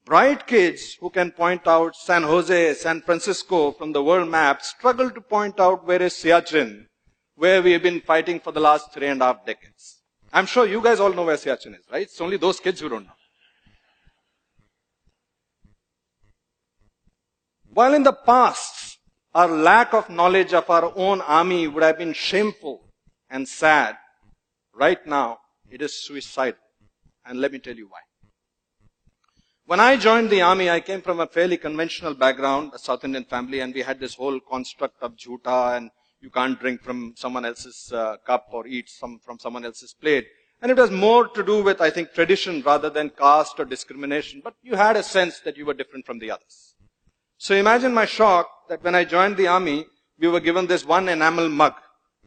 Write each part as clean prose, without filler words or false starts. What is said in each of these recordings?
Bright kids who can point out San Jose, San Francisco from the world map struggle to point out where is Siachen, where we have been fighting for the last 3.5 decades. I'm sure you guys all know where Siachen is, right? It's only those kids who don't know. While in the past, our lack of knowledge of our own army would have been shameful and sad, right now it is suicidal. And let me tell you why. When I joined the army, I came from a fairly conventional background, a South Indian family, and we had this whole construct of jhuta, and you can't drink from someone else's cup or eat from someone else's plate. And it was more to do with, I think, tradition rather than caste or discrimination, but you had a sense that you were different from the others. So imagine my shock that when I joined the army, we were given this one enamel mug,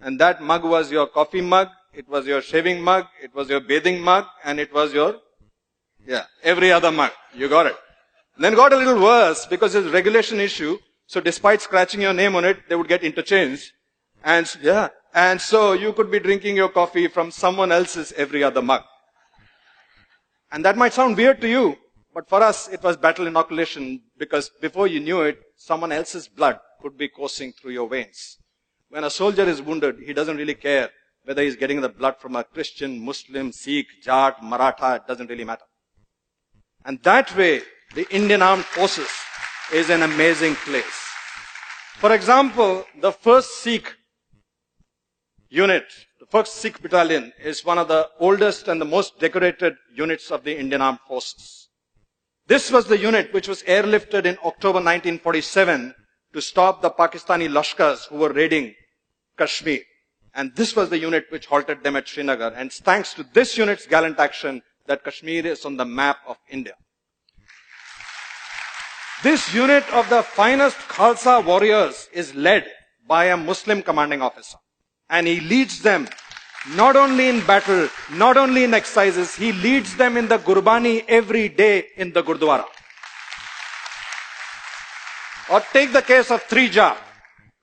and that mug was your coffee mug, it was your shaving mug, it was your bathing mug, and it was your every other mug. You got it. And then got a little worse because it's a regulation issue. So despite scratching your name on it, they would get interchanged. And so you could be drinking your coffee from someone else's every other mug. And that might sound weird to you, but for us it was battle inoculation, because before you knew it, someone else's blood could be coursing through your veins. When a soldier is wounded, he doesn't really care whether he's getting the blood from a Christian, Muslim, Sikh, Jat, Maratha, it doesn't really matter. And that way, the Indian Armed Forces is an amazing place. For example, the 1st Sikh unit, the 1st Sikh battalion, is one of the oldest and the most decorated units of the Indian Armed Forces. This was the unit which was airlifted in October 1947 to stop the Pakistani Lashkars who were raiding Kashmir. And this was the unit which halted them at Srinagar. And it's thanks to this unit's gallant action that Kashmir is on the map of India. This unit of the finest Khalsa warriors is led by a Muslim commanding officer. And he leads them not only in battle, not only in exercises, he leads them in the Gurbani every day in the Gurdwara. Or take the case of Trija.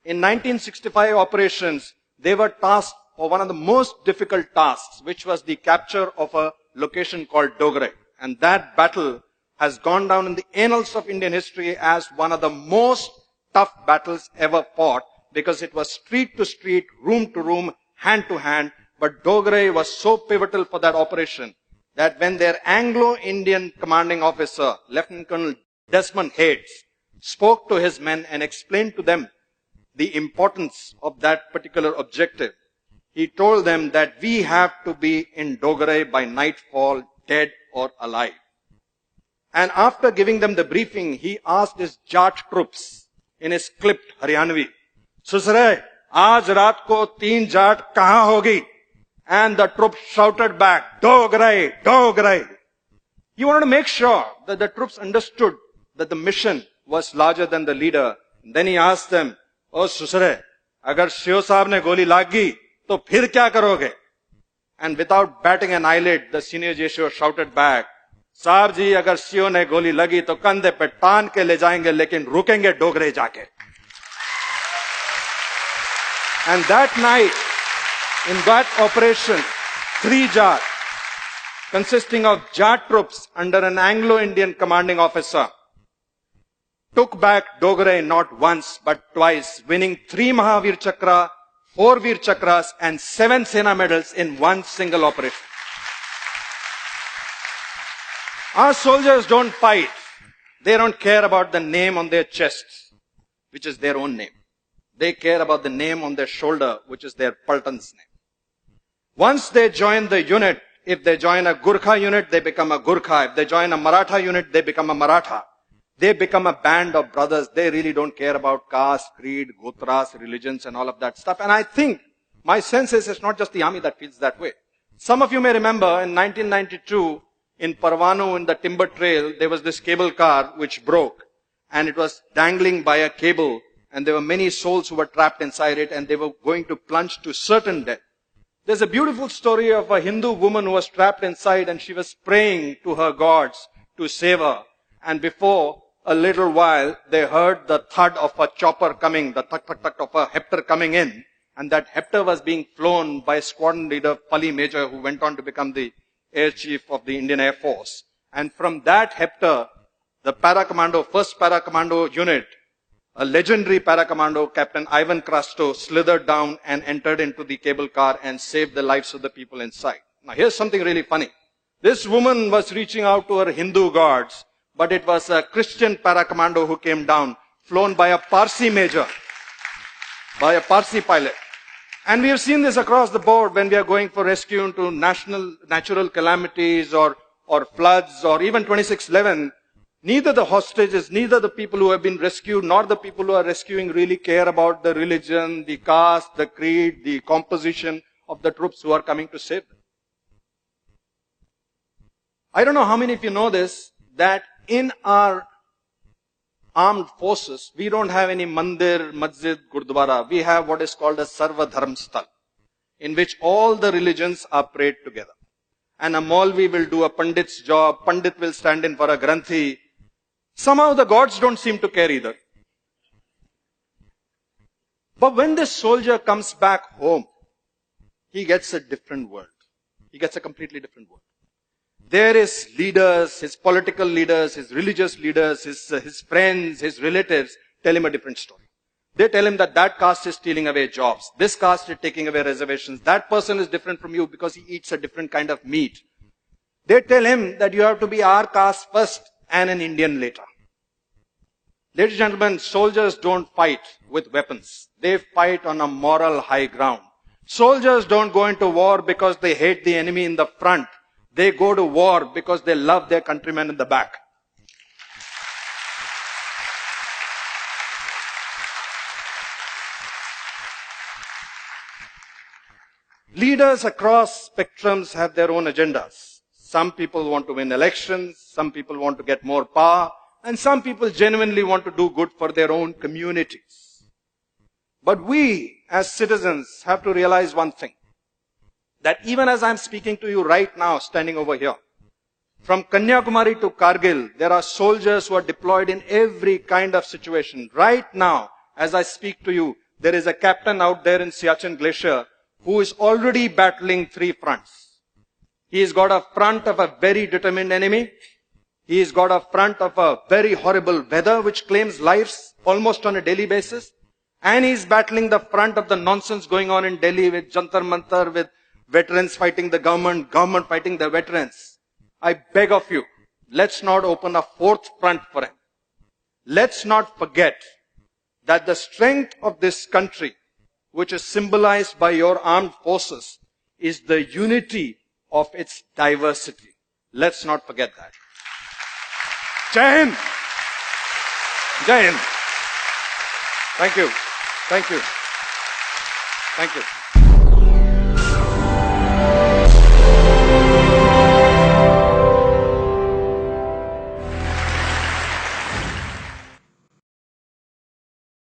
In 1965 operations, they were tasked for one of the most difficult tasks, which was the capture of a location called Dogre. And that battle has gone down in the annals of Indian history as one of the most tough battles ever fought, because it was street to street, room to room, hand to hand. But Dogre was so pivotal for that operation that when their Anglo-Indian commanding officer, Lieutenant Colonel Desmond Hayes, spoke to his men and explained to them the importance of that particular objective, he told them that we have to be in Dogre by nightfall, dead or alive. And after giving them the briefing, he asked his Jat troops in his clipped Haryanvi, Susre, aaj raat ko 3 Jat kahan hogi? And the troops shouted back, Dogre, Dogre. He wanted to make sure that the troops understood that the mission was larger than the leader. And then he asked them, Oh Susre, agar Shio Saab ne goli lagi, to phir kya karoge? And without batting an eyelid, the senior Jesho shouted back, Saab ji, agar Shio ne goli lagi, to kandhe pe taan ke le jayenge, lekin rukenge Dogre jaake. And that night, in that operation, 3 Jat, consisting of Jat troops under an Anglo-Indian commanding officer, took back Dogre not once but twice, winning 3 Mahavir Chakra, 4 Veer Chakras and 7 Sena medals in one single operation. Our soldiers don't fight. They don't care about the name on their chests, which is their own name. They care about the name on their shoulder, which is their Paltan's name. Once they join the unit, if they join a Gurkha unit, they become a Gurkha. If they join a Maratha unit, they become a Maratha. They become a band of brothers. They really don't care about caste, creed, gotras, religions and all of that stuff. And I think, my sense is it's not just the army that feels that way. Some of you may remember in 1992, in Parvanu, in the timber trail, there was this cable car which broke. And it was dangling by a cable. And there were many souls who were trapped inside it, and they were going to plunge to certain death. There's a beautiful story of a Hindu woman who was trapped inside, and she was praying to her gods to save her. And before a little while, they heard the thud of a chopper coming, the thud of a hepter coming in. And that hepter was being flown by squadron leader Pali Major, who went on to become the air chief of the Indian Air Force. And from that hepter, the para-commando, first para-commando unit, a legendary para-commando, Captain Ivan Krasto, slithered down and entered into the cable car and saved the lives of the people inside. Now here's something really funny. This woman was reaching out to her Hindu gods, but it was a Christian para-commando who came down, flown by a Parsi major, by a Parsi pilot. And we have seen this across the board when we are going for rescue into natural calamities or floods or even 2611. Neither the hostages, neither the people who have been rescued, nor the people who are rescuing really care about the religion, the caste, the creed, the composition of the troops who are coming to save them. I don't know how many of you know this, that in our armed forces, we don't have any mandir, masjid, gurdwara. We have what is called a Sarva Dharm Sthal, in which all the religions are prayed together. And a Maulvi will do a Pandit's job, Pandit will stand in for a Granthi. Somehow the gods don't seem to care either. But when this soldier comes back home, he gets a different world. He gets a completely different world. There his leaders, his political leaders, his religious leaders, his friends, his relatives tell him a different story. They tell him that caste is stealing away jobs. This caste is taking away reservations. That person is different from you because he eats a different kind of meat. They tell him that you have to be our caste first and an Indian later. Ladies and gentlemen, soldiers don't fight with weapons. They fight on a moral high ground. Soldiers don't go into war because they hate the enemy in the front. They go to war because they love their countrymen in the back. Leaders across spectrums have their own agendas. Some people want to win elections, some people want to get more power, and some people genuinely want to do good for their own communities. But we, as citizens, have to realize one thing. That even as I'm speaking to you right now, standing over here, from Kanyakumari to Kargil, there are soldiers who are deployed in every kind of situation. Right now, as I speak to you, there is a captain out there in Siachen Glacier who is already battling 3 fronts. He's got a front of a very determined enemy. He's got a front of a very horrible weather which claims lives almost on a daily basis. And he's battling the front of the nonsense going on in Delhi with Jantar Mantar, with veterans fighting the government, government fighting the veterans. I beg of you, let's not open a 4th front for him. Let's not forget that the strength of this country, which is symbolized by your armed forces, is the unity of its diversity. Let's not forget that. Jai Hind! Jai Hind! Thank you. Thank you. Thank you.